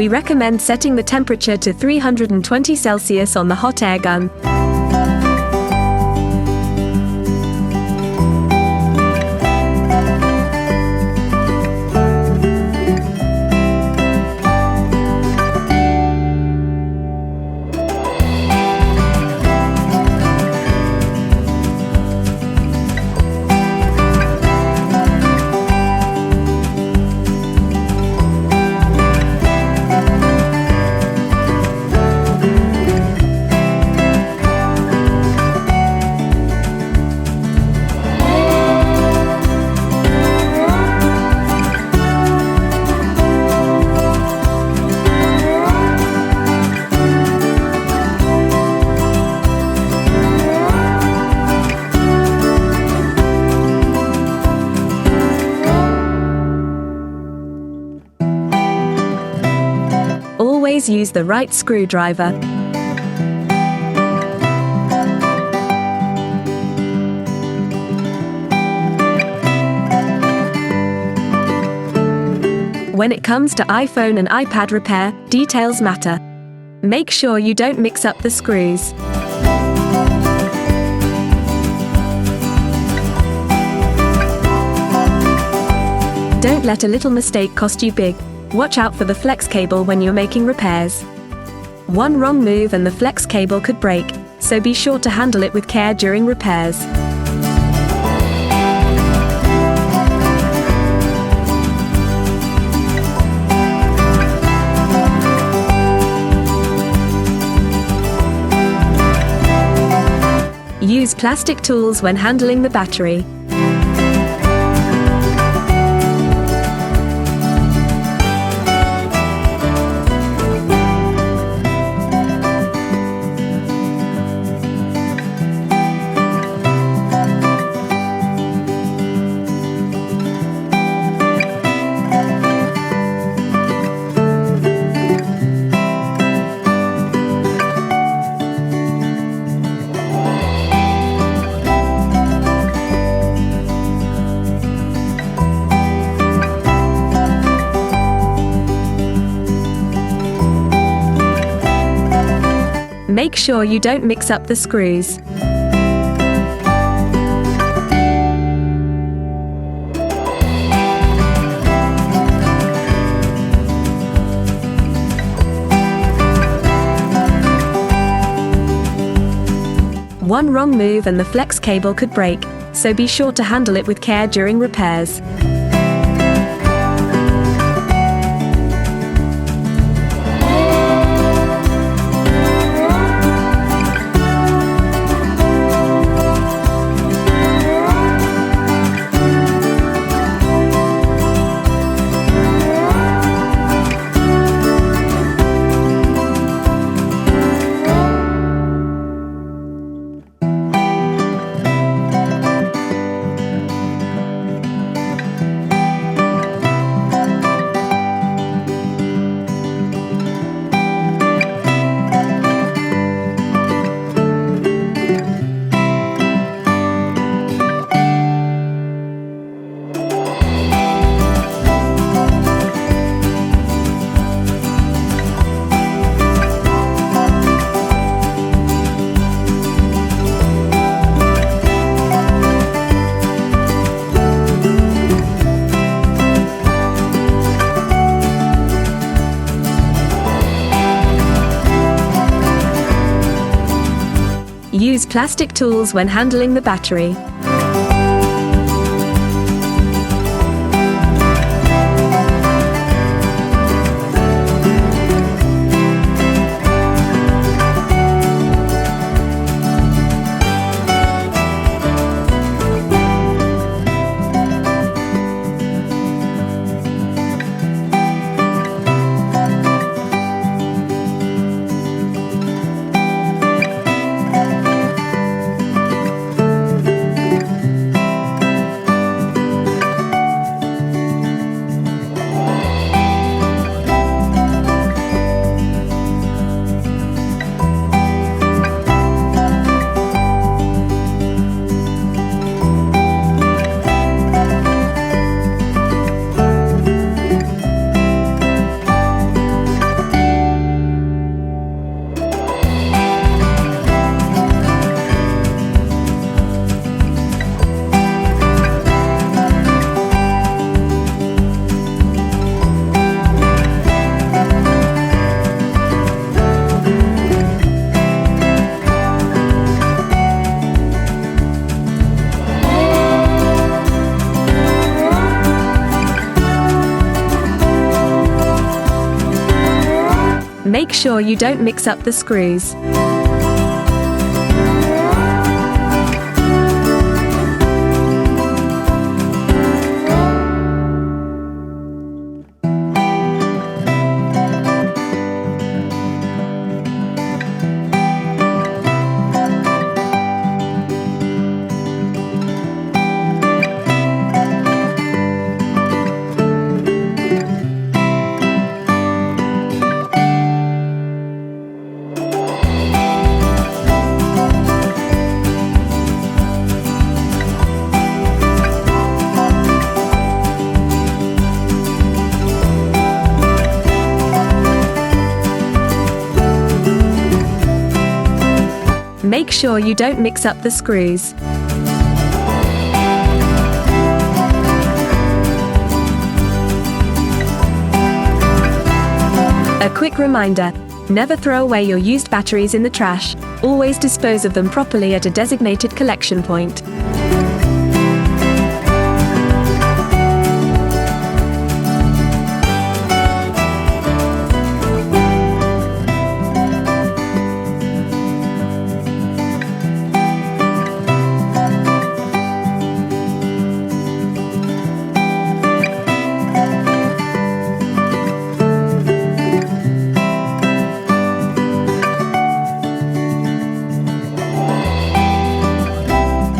We recommend setting the temperature to 320 Celsius on the hot air gun. Always use the right screwdriver. When it comes to iPhone and iPad repair, details matter. Make sure you don't mix up the screws. Don't let a little mistake cost you big. Watch out for the flex cable when you're making repairs. One wrong move and the flex cable could break, so be sure to handle it with care during repairs. Use plastic tools when handling the battery. Make sure you don't mix up the screws. One wrong move and the flex cable could break, so be sure to handle it with care during repairs. Use plastic tools when handling the battery. Make sure you don't mix up the screws. Make sure you don't mix up the screws. A quick reminder: never throw away your used batteries in the trash. Always dispose of them properly at a designated collection point.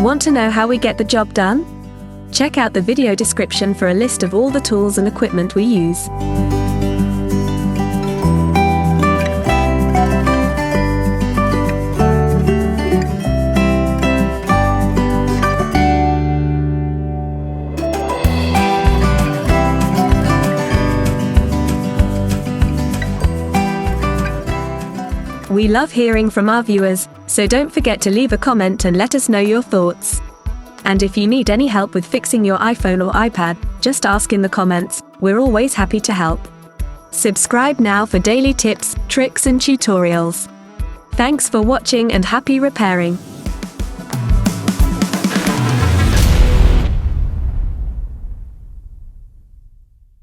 Want to know how we get the job done? Check out the video description for a list of all the tools and equipment we use. We love hearing from our viewers, so don't forget to leave a comment and let us know your thoughts. And if you need any help with fixing your iPhone or iPad, just ask in the comments, we're always happy to help. Subscribe now for daily tips, tricks and tutorials. Thanks for watching and happy repairing.